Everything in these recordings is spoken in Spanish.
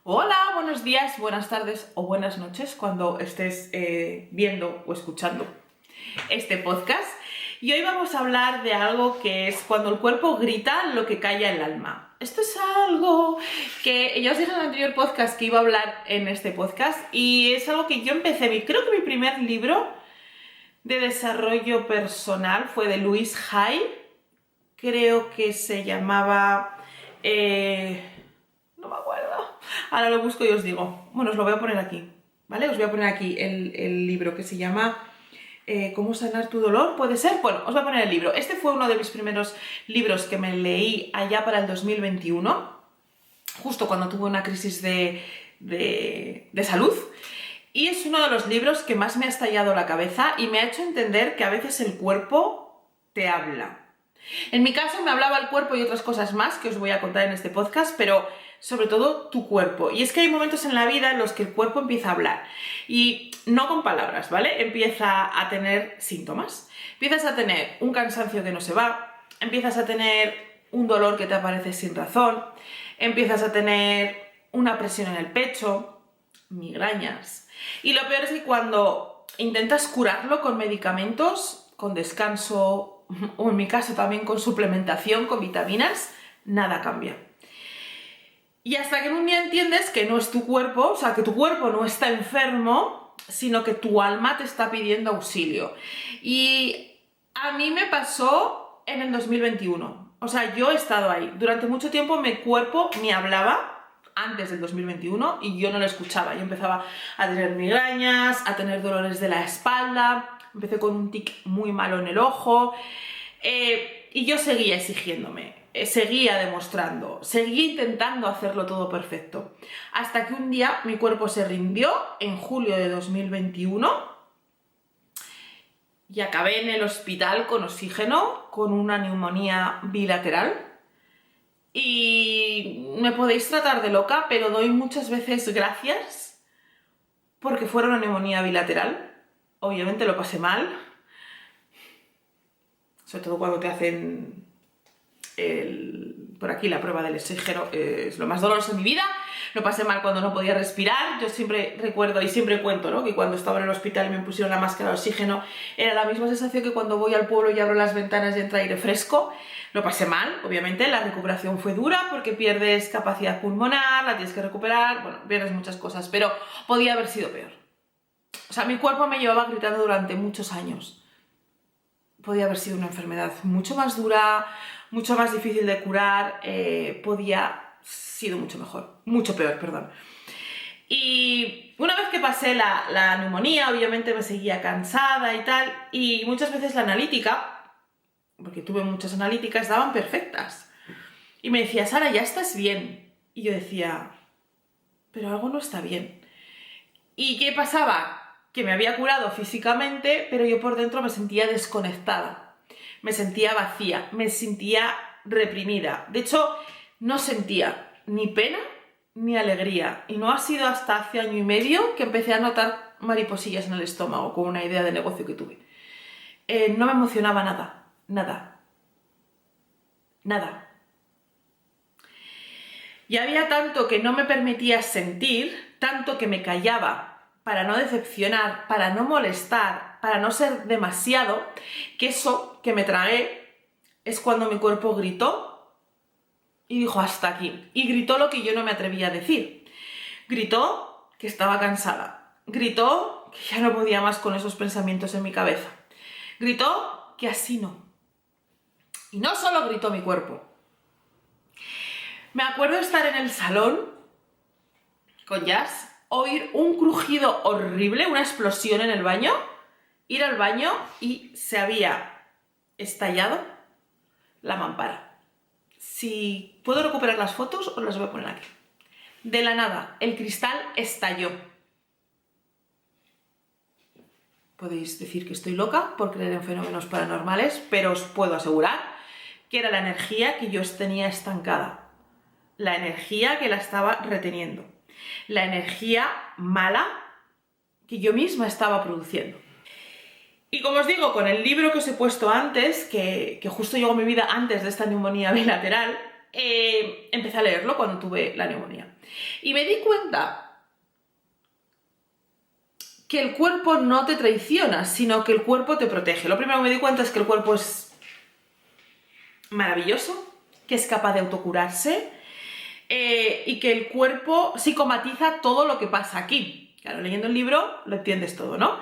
Hola, buenos días, buenas tardes o buenas noches cuando estés viendo o escuchando este podcast. Y hoy vamos a hablar de algo que es cuando el cuerpo grita lo que calla el alma. Esto es algo que ya os dije en el anterior podcast que iba a hablar en este podcast y es algo que yo empecé, creo que mi primer libro de desarrollo personal fue de Louise Hay, creo que se llamaba... no me acuerdo. Ahora lo busco y os digo. Bueno, os lo voy a poner aquí, ¿vale? Os voy a poner aquí el libro que se llama ¿Cómo sanar tu dolor? ¿Puede ser? Bueno, os voy a poner el libro. Este fue uno de mis primeros libros que me leí allá para el 2021, justo cuando tuve una crisis de salud. Y es uno de los libros que más me ha estallado la cabeza y me ha hecho entender que a veces el cuerpo te habla. En mi caso me hablaba el cuerpo y otras cosas más que os voy a contar en este podcast, pero sobre todo tu cuerpo. Y es que hay momentos en la vida en los que el cuerpo empieza a hablar y no con palabras, ¿vale? Empieza a tener síntomas. Empiezas a tener un cansancio que no se va, empiezas a tener un dolor que te aparece sin razón, empiezas a tener una presión en el pecho, migrañas. Y lo peor es que cuando intentas curarlo con medicamentos, con descanso, o en mi caso también con suplementación, con vitaminas, nada cambia. Y hasta que un día entiendes que no es tu cuerpo, o sea, que tu cuerpo no está enfermo, sino que tu alma te está pidiendo auxilio. Y a mí me pasó en el 2021. O sea, yo he estado ahí. Durante mucho tiempo mi cuerpo me hablaba antes del 2021 y yo no lo escuchaba. Yo empezaba a tener migrañas, a tener dolores de la espalda, empecé con un tic muy malo en el ojo y yo seguía exigiéndome, seguía demostrando, seguía intentando hacerlo todo perfecto. Hasta que un día mi cuerpo se rindió en julio de 2021 y acabé en el hospital con oxígeno, con una neumonía bilateral. Y me podéis tratar de loca, pero doy muchas veces gracias porque fuera una neumonía bilateral. Obviamente lo pasé mal, sobre todo cuando te hacen por aquí la prueba del oxígeno, es lo más doloroso de mi vida. Lo pasé mal cuando no podía respirar. Yo siempre recuerdo y siempre cuento, ¿no?, que cuando estaba en el hospital y me pusieron la máscara de oxígeno era la misma sensación que cuando voy al pueblo y abro las ventanas y entra aire fresco. Lo pasé mal, obviamente, la recuperación fue dura porque pierdes capacidad pulmonar, la tienes que recuperar, bueno, pierdes muchas cosas, pero podía haber sido peor. O sea, mi cuerpo me llevaba gritando durante muchos años. Podía haber sido una enfermedad mucho más dura, mucho más difícil de curar, podía sido mucho mejor, mucho peor, perdón. Y una vez que pasé la neumonía, obviamente me seguía cansada y tal, y muchas veces la analítica, porque tuve muchas analíticas, daban perfectas. Y me decía, Sara, ya estás bien. Y yo decía, pero algo no está bien. ¿Y qué pasaba? Que me había curado físicamente, pero yo por dentro me sentía desconectada, me sentía vacía, me sentía reprimida. De hecho, no sentía ni pena ni alegría. Y no ha sido hasta hace año y medio que empecé a notar mariposillas en el estómago con una idea de negocio que tuve. No me emocionaba nada, nada, nada. Y había tanto que no me permitía sentir, tanto que me callaba para no decepcionar, para no molestar, para no ser demasiado, que eso que me tragué es cuando mi cuerpo gritó y dijo hasta aquí. Y gritó lo que yo no me atrevía a decir. Gritó que estaba cansada. Gritó que ya no podía más con esos pensamientos en mi cabeza. Gritó que así no. Y no solo gritó mi cuerpo. Me acuerdo estar en el salón con Jazz, oír un crujido horrible, una explosión en el baño, ir al baño y se había estallado la mampara. Si puedo recuperar las fotos, os las voy a poner aquí. De la nada, el cristal estalló. Podéis decir que estoy loca por creer en fenómenos paranormales, pero os puedo asegurar que era la energía que yo tenía estancada. La energía que la estaba reteniendo. La energía mala que yo misma estaba produciendo. Y como os digo, con el libro que os he puesto antes, que justo llegó a mi vida antes de esta neumonía bilateral, empecé a leerlo cuando tuve la neumonía. Y me di cuenta que el cuerpo no te traiciona, sino que el cuerpo te protege. Lo primero que me di cuenta es que el cuerpo es maravilloso, que es capaz de autocurarse y que el cuerpo psicomatiza todo lo que pasa aquí. Claro, leyendo el libro lo entiendes todo, ¿no?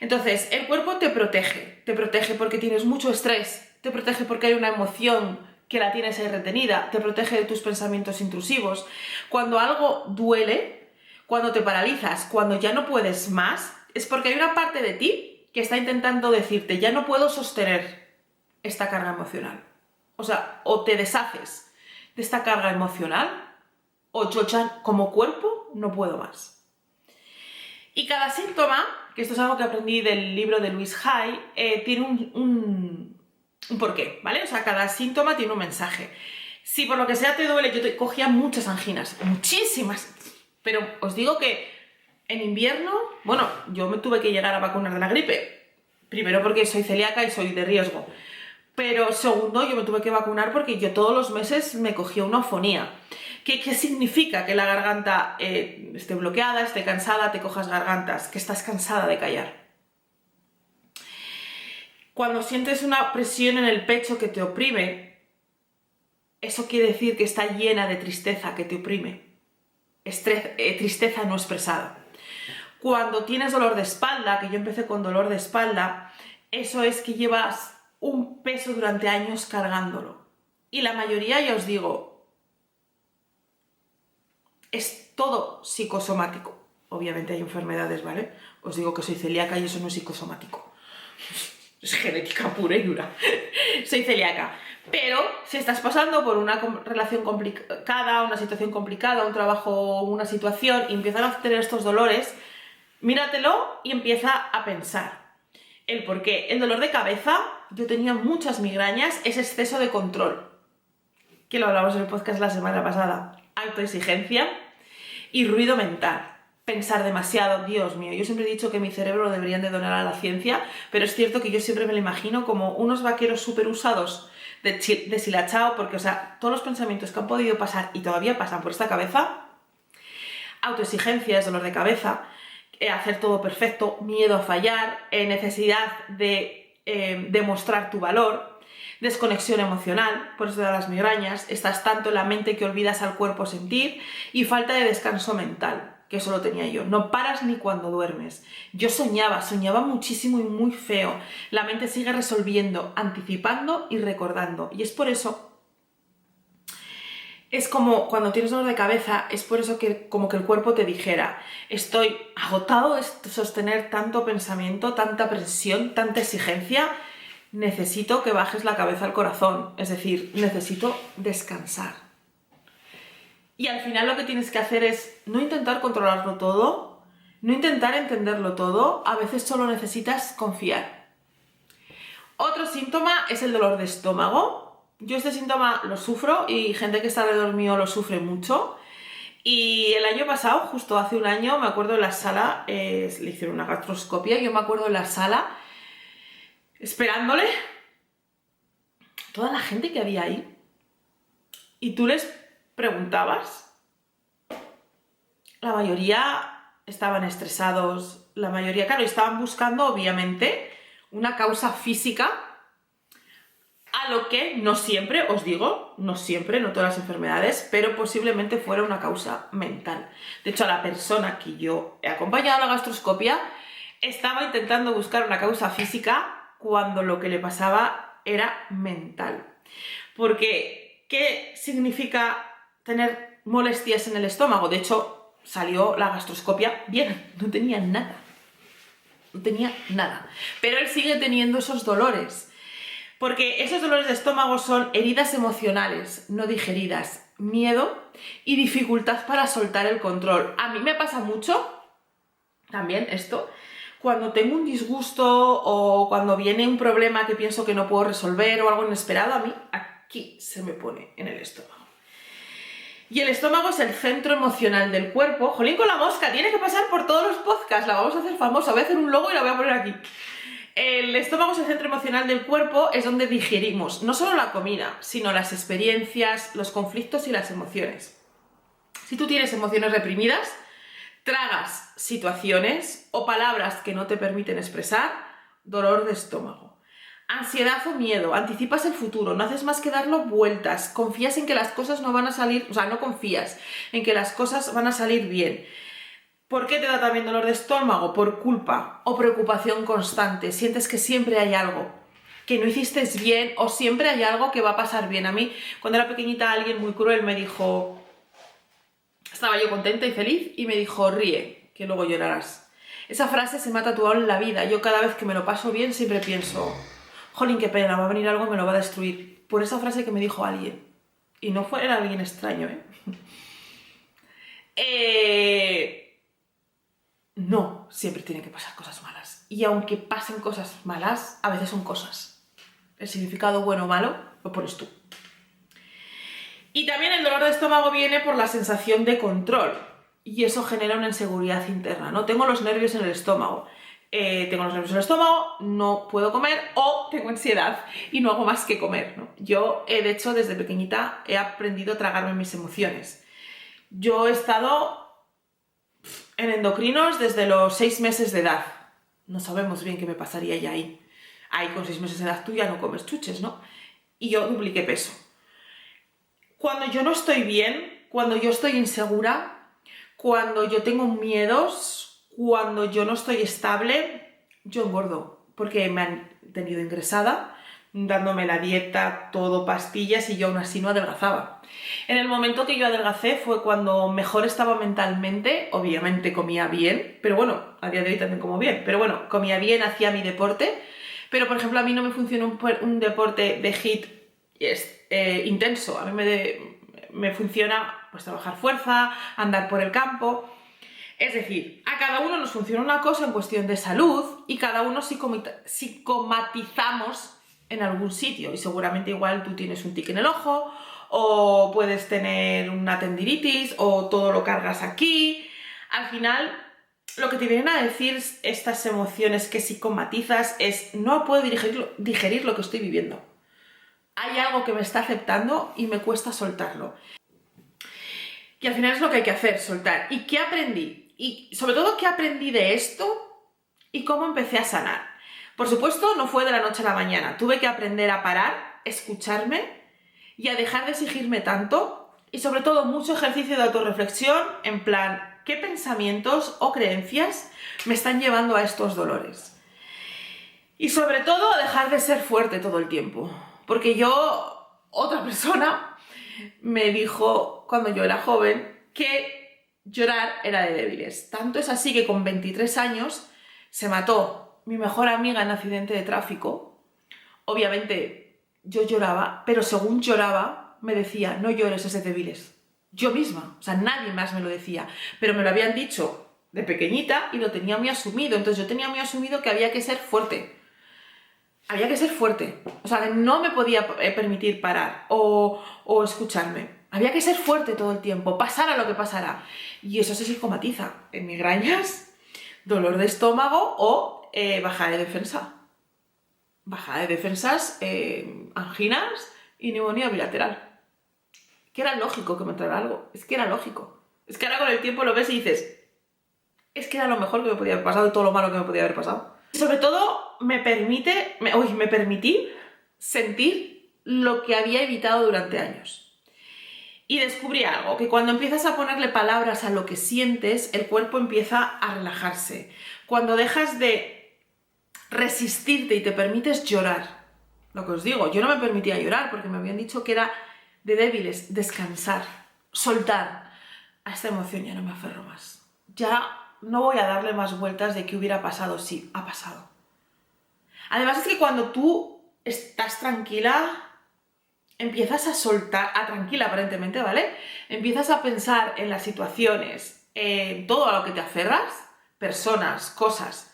Entonces, el cuerpo te protege porque tienes mucho estrés, te protege porque hay una emoción que la tienes ahí retenida, te protege de tus pensamientos intrusivos. Cuando algo duele, cuando te paralizas, cuando ya no puedes más, es porque hay una parte de ti que está intentando decirte, ya no puedo sostener esta carga emocional. O sea, o te deshaces de esta carga emocional, o yo ya como cuerpo no puedo más. Y cada síntoma, que esto es algo que aprendí del libro de Louise Hay, tiene un porqué, ¿vale? O sea, cada síntoma tiene un mensaje. Si por lo que sea te duele, yo cogía muchas anginas, muchísimas, pero os digo que en invierno, bueno, yo me tuve que llegar a vacunar de la gripe, primero porque soy celíaca y soy de riesgo, pero segundo, yo me tuve que vacunar porque yo todos los meses me cogía una ofonía. ¿Qué significa que la garganta esté bloqueada, esté cansada, te cojas gargantas, que estás cansada de callar? Cuando sientes una presión en el pecho que te oprime, eso quiere decir que está llena de tristeza que te oprime. Tristeza no expresada. Cuando tienes dolor de espalda, que yo empecé con dolor de espalda, eso es que llevas un peso durante años cargándolo. Y la mayoría, ya os digo, es todo psicosomático. Obviamente hay enfermedades, ¿vale? Os digo que soy celíaca y eso no es psicosomático. Es genética pura y dura. Soy celíaca. Pero si estás pasando por una relación complicada, una situación complicada, un trabajo, una situación, y empiezan a tener estos dolores, míratelo y empieza a pensar el por qué. El dolor de cabeza, yo tenía muchas migrañas, es exceso de control, que lo hablamos en el podcast la semana pasada. Autoexigencia y ruido mental. Pensar demasiado, Dios mío, yo siempre he dicho que mi cerebro lo deberían de donar a la ciencia, pero es cierto que yo siempre me lo imagino como unos vaqueros súper usados deshilachado, porque, o sea, todos los pensamientos que han podido pasar y todavía pasan por esta cabeza, autoexigencia es dolor de cabeza, hacer todo perfecto, miedo a fallar, necesidad de demostrar tu valor, desconexión emocional, por eso de las migrañas, estás tanto en la mente que olvidas al cuerpo sentir, y falta de descanso mental, que eso lo tenía yo. No paras ni cuando duermes. Yo soñaba muchísimo y muy feo. La mente sigue resolviendo, anticipando y recordando. Y es por eso, es como cuando tienes dolor de cabeza, es por eso que como que el cuerpo te dijera, estoy agotado de sostener tanto pensamiento, tanta presión, tanta exigencia, necesito que bajes la cabeza al corazón, es decir, necesito descansar. Y al final lo que tienes que hacer es no intentar controlarlo todo, no intentar entenderlo todo, a veces solo necesitas confiar. Otro síntoma es el dolor de estómago. Yo este síntoma lo sufro y gente que está alrededor mío lo sufre mucho. Y el año pasado, justo hace un año, me acuerdo en la sala, le hicieron una gastroscopia, yo me acuerdo en la sala esperándole toda la gente que había ahí. Y tú les preguntabas, la mayoría estaban estresados, la mayoría, claro, estaban buscando obviamente una causa física, a lo que no siempre, os digo, no siempre, no todas las enfermedades, pero posiblemente fuera una causa mental. De hecho, a la persona que yo he acompañado a la gastroscopia estaba intentando buscar una causa física cuando lo que le pasaba era mental. Porque, ¿qué significa tener molestias en el estómago? De hecho, salió la gastroscopia bien, no tenía nada. No tenía nada. Pero él sigue teniendo esos dolores. Porque esos dolores de estómago son heridas emocionales no digeridas, miedo y dificultad para soltar el control. A mí me pasa mucho, también esto, cuando tengo un disgusto o cuando viene un problema que pienso que no puedo resolver o algo inesperado, a mí aquí se me pone en el estómago. Y el estómago es el centro emocional del cuerpo. Jolín con la mosca, tiene que pasar por todos los podcasts, la vamos a hacer famosa, voy a hacer un logo y la voy a poner aquí. El estómago es el centro emocional del cuerpo, es donde digerimos no solo la comida, sino las experiencias, los conflictos y las emociones. Si tú tienes emociones reprimidas, tragas situaciones o palabras que no te permiten expresar, dolor de estómago. Ansiedad o miedo, anticipas el futuro, no haces más que darlo vueltas, confías en que las cosas no van a salir, o sea, no confías en que las cosas van a salir bien. ¿Por qué te da también dolor de estómago? Por culpa o preocupación constante, sientes que siempre hay algo que no hiciste bien o siempre hay algo que va a pasar bien. A mí, cuando era pequeñita, alguien muy cruel me dijo, estaba yo contenta y feliz y me dijo, ríe, que luego llorarás. Esa frase se me ha tatuado en la vida. Yo cada vez que me lo paso bien siempre pienso, jolín, qué pena, va a venir algo y me lo va a destruir. Por esa frase que me dijo alguien. Y no fue alguien extraño, No, siempre tienen que pasar cosas malas. Y aunque pasen cosas malas, a veces son cosas. El significado bueno o malo lo pones tú. Y también el dolor de estómago viene por la sensación de control. Y eso genera una inseguridad interna, ¿no? Tengo los nervios en el estómago. No puedo comer o tengo ansiedad y no hago más que comer, ¿no? Yo, de hecho, desde pequeñita he aprendido a tragarme mis emociones. Yo he estado en endocrinos desde los 6 meses de edad. No sabemos bien qué me pasaría ya ahí. Ahí con 6 meses de edad tú ya no comes chuches, ¿no? Y yo dupliqué peso. Cuando yo no estoy bien, cuando yo estoy insegura, cuando yo tengo miedos, cuando yo no estoy estable, yo engordo. Porque me han tenido ingresada, dándome la dieta, todo pastillas y yo aún así no adelgazaba. En el momento que yo adelgacé fue cuando mejor estaba mentalmente, obviamente comía bien, pero bueno, a día de hoy también como bien, pero bueno, comía bien, hacía mi deporte, pero por ejemplo a mí no me funciona un deporte de HIIT intenso, a mí me funciona pues trabajar fuerza, andar por el campo. Es decir, a cada uno nos funciona una cosa en cuestión de salud y cada uno psicomatizamos en algún sitio y seguramente igual tú tienes un tic en el ojo o puedes tener una tendinitis o todo lo cargas aquí. Al final, lo que te vienen a decir estas emociones que psicomatizas es no puedo digerir lo que estoy viviendo. Hay algo que me está aceptando y me cuesta soltarlo. Y al final es lo que hay que hacer, soltar. ¿Y qué aprendí? Y sobre todo, ¿qué aprendí de esto? Y cómo empecé a sanar. Por supuesto, no fue de la noche a la mañana. Tuve que aprender a parar, escucharme y a dejar de exigirme tanto. Y sobre todo, mucho ejercicio de autorreflexión en plan, ¿qué pensamientos o creencias me están llevando a estos dolores? Y sobre todo, a dejar de ser fuerte todo el tiempo. Porque otra persona me dijo cuando yo era joven que llorar era de débiles. Tanto es así que con 23 años se mató mi mejor amiga en accidente de tráfico. Obviamente yo lloraba, pero según lloraba me decía, no llores, es de débiles. Yo misma, o sea, nadie más me lo decía, pero me lo habían dicho de pequeñita y lo tenía muy asumido. Entonces yo tenía muy asumido que había que ser fuerte. Había que ser fuerte. O sea, no me podía permitir parar o escucharme. Había que ser fuerte todo el tiempo, pasara lo que pasara. Y eso se psicomatiza en migrañas, dolor de estómago o bajada de defensa. Bajada de defensas, anginas y neumonía bilateral. Que era lógico que me entrara algo. Es que era lógico. Es que ahora con el tiempo lo ves y dices, es que era lo mejor que me podía haber pasado y todo lo malo que me podía haber pasado. Y sobre todo me permití sentir lo que había evitado durante años. Y descubrí algo, que cuando empiezas a ponerle palabras a lo que sientes, el cuerpo empieza a relajarse. Cuando dejas de resistirte y te permites llorar, lo que os digo, yo no me permitía llorar porque me habían dicho que era de débiles, descansar, soltar. A esta emoción ya no me aferro más. Ya no voy a darle más vueltas de qué hubiera pasado. Sí, ha pasado. Además es que cuando tú estás tranquila, empiezas a soltar, tranquila aparentemente, ¿vale? Empiezas a pensar en las situaciones, en todo a lo que te aferras, personas, cosas,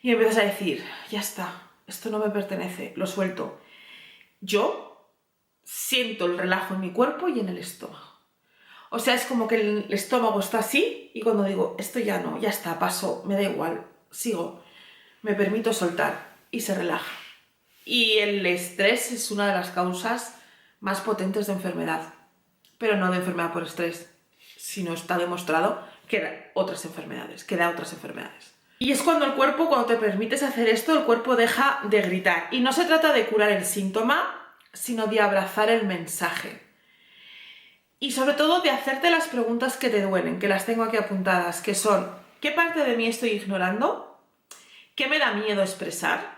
y empiezas a decir, ya está, esto no me pertenece, lo suelto. Yo siento el relajo en mi cuerpo y en el estómago. O sea, es como que el estómago está así y cuando digo, esto ya no, ya está, paso, me da igual, sigo, me permito soltar. y se relaja. Y el estrés es una de las causas más potentes de enfermedad, pero no de enfermedad por estrés, sino está demostrado que da otras enfermedades. Y es cuando cuando te permites hacer esto, el cuerpo deja de gritar. Y no se trata de curar el síntoma, sino de abrazar el mensaje. Y sobre todo de hacerte las preguntas que te duelen, que las tengo aquí apuntadas, que son: ¿qué parte de mí estoy ignorando? ¿Qué me da miedo expresar?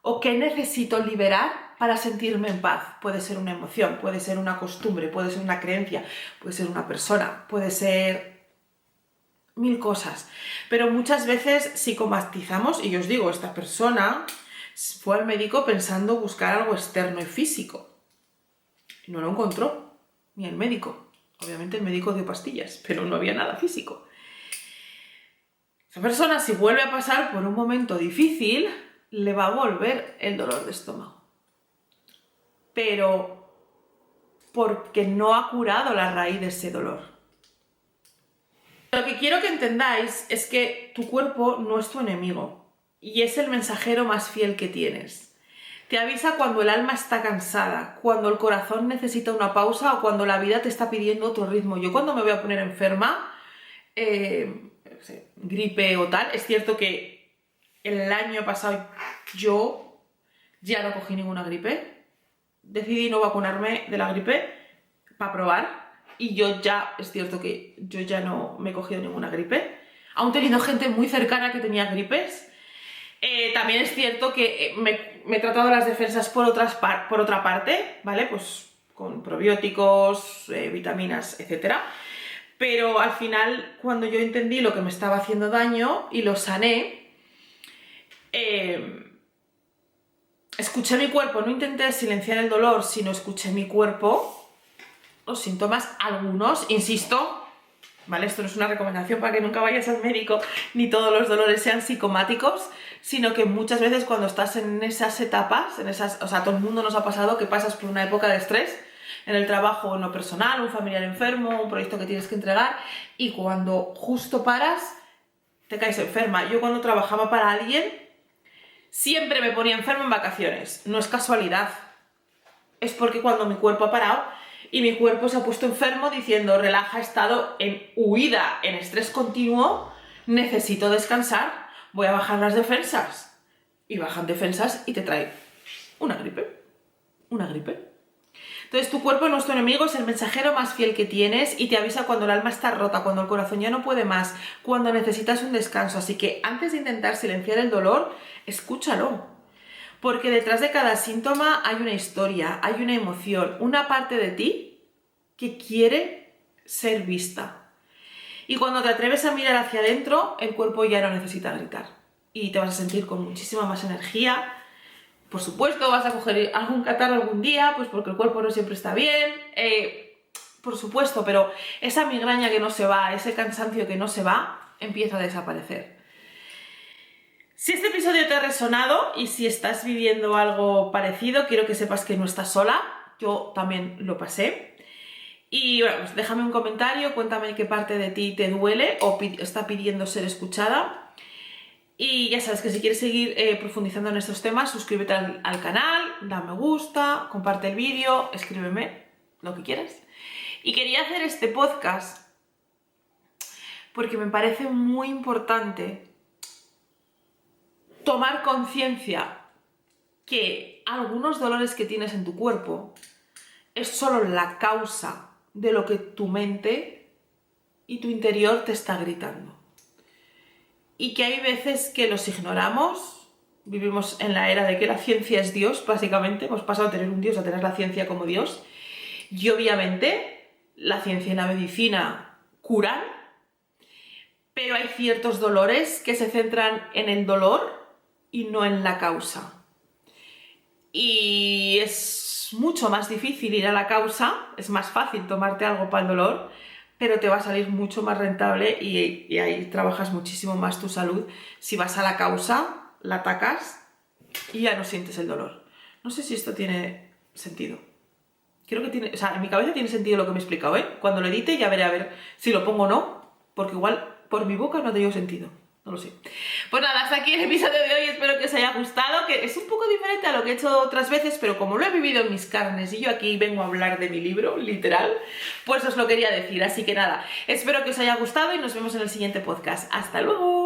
¿O qué necesito liberar para sentirme en paz? Puede ser una emoción, puede ser una costumbre, puede ser una creencia, puede ser una persona, puede ser mil cosas. Pero muchas veces psicomatizamos, y yo os digo, esta persona fue al médico pensando buscar algo externo y físico. No lo encontró, ni el médico. Obviamente el médico dio pastillas, pero no había nada físico. Esa persona, si vuelve a pasar por un momento difícil, le va a volver el dolor de estómago. Pero porque no ha curado la raíz de ese dolor. Lo que quiero que entendáis es que tu cuerpo no es tu enemigo y es el mensajero más fiel que tienes. Te avisa cuando el alma está cansada, cuando el corazón necesita una pausa o cuando la vida te está pidiendo otro ritmo. Yo cuando me voy a poner enferma, gripe o tal, es cierto que el año pasado yo ya no cogí ninguna gripe, decidí no vacunarme de la gripe para probar y es cierto que yo ya no me he cogido ninguna gripe, aún teniendo gente muy cercana que tenía gripes. También es cierto que me he tratado las defensas por otra parte, ¿vale? Pues con probióticos, vitaminas, etc. Pero al final, cuando yo entendí lo que me estaba haciendo daño y lo sané, escuché mi cuerpo, no intenté silenciar el dolor, sino escuché mi cuerpo, los síntomas, algunos, insisto, ¿vale? Esto no es una recomendación para que nunca vayas al médico, ni todos los dolores sean psicomáticos, sino que muchas veces cuando estás en esas etapas, o sea, a todo el mundo nos ha pasado que pasas por una época de estrés, en el trabajo o en lo personal, un familiar enfermo, un proyecto que tienes que entregar, y cuando justo paras, te caes enferma. Yo cuando trabajaba para alguien, siempre me ponía enferma en vacaciones. No es casualidad. Es porque cuando mi cuerpo ha parado y mi cuerpo se ha puesto enfermo diciendo: relaja, he estado en huida, en estrés continuo, necesito descansar, voy a bajar las defensas. Y bajan defensas y te trae una gripe. Una gripe. Entonces tu cuerpo no es tu enemigo, es el mensajero más fiel que tienes y te avisa cuando el alma está rota, cuando el corazón ya no puede más, cuando necesitas un descanso. Así que antes de intentar silenciar el dolor, escúchalo. Porque detrás de cada síntoma hay una historia, hay una emoción, una parte de ti que quiere ser vista. Y cuando te atreves a mirar hacia adentro, el cuerpo ya no necesita gritar. Y te vas a sentir con muchísima más energía. Por supuesto, vas a coger algún catarro algún día, pues porque el cuerpo no siempre está bien. Por supuesto, pero esa migraña que no se va, ese cansancio que no se va, empieza a desaparecer. Si este episodio te ha resonado y si estás viviendo algo parecido, quiero que sepas que no estás sola. Yo también lo pasé. Y bueno, pues déjame un comentario, cuéntame qué parte de ti te duele o está pidiendo ser escuchada. Y ya sabes que si quieres seguir profundizando en estos temas, suscríbete al canal, da me gusta, comparte el vídeo, escríbeme lo que quieras. Y quería hacer este podcast porque me parece muy importante tomar conciencia que algunos dolores que tienes en tu cuerpo es solo la causa de lo que tu mente y tu interior te está gritando. Y que hay veces que los ignoramos, vivimos en la era de que la ciencia es Dios, básicamente, hemos pasado a tener un Dios a tener la ciencia como Dios, y obviamente la ciencia y la medicina curan, pero hay ciertos dolores que se centran en el dolor y no en la causa. Y es mucho más difícil ir a la causa, es más fácil tomarte algo para el dolor, pero te va a salir mucho más rentable y ahí trabajas muchísimo más tu salud si vas a la causa, la atacas y ya no sientes el dolor. No sé si esto tiene sentido. Creo que tiene, o sea, en mi cabeza tiene sentido lo que me he explicado, ¿eh? Cuando lo edite ya veré a ver si lo pongo o no, porque igual por mi boca no ha tenido sentido. no lo sé. Pues nada, hasta aquí el episodio de hoy, espero que os haya gustado, que es un poco diferente a lo que he hecho otras veces, pero como lo he vivido en mis carnes y yo aquí vengo a hablar de mi libro, literal, pues os lo quería decir. Así que nada, espero que os haya gustado y nos vemos en el siguiente podcast. ¡Hasta luego!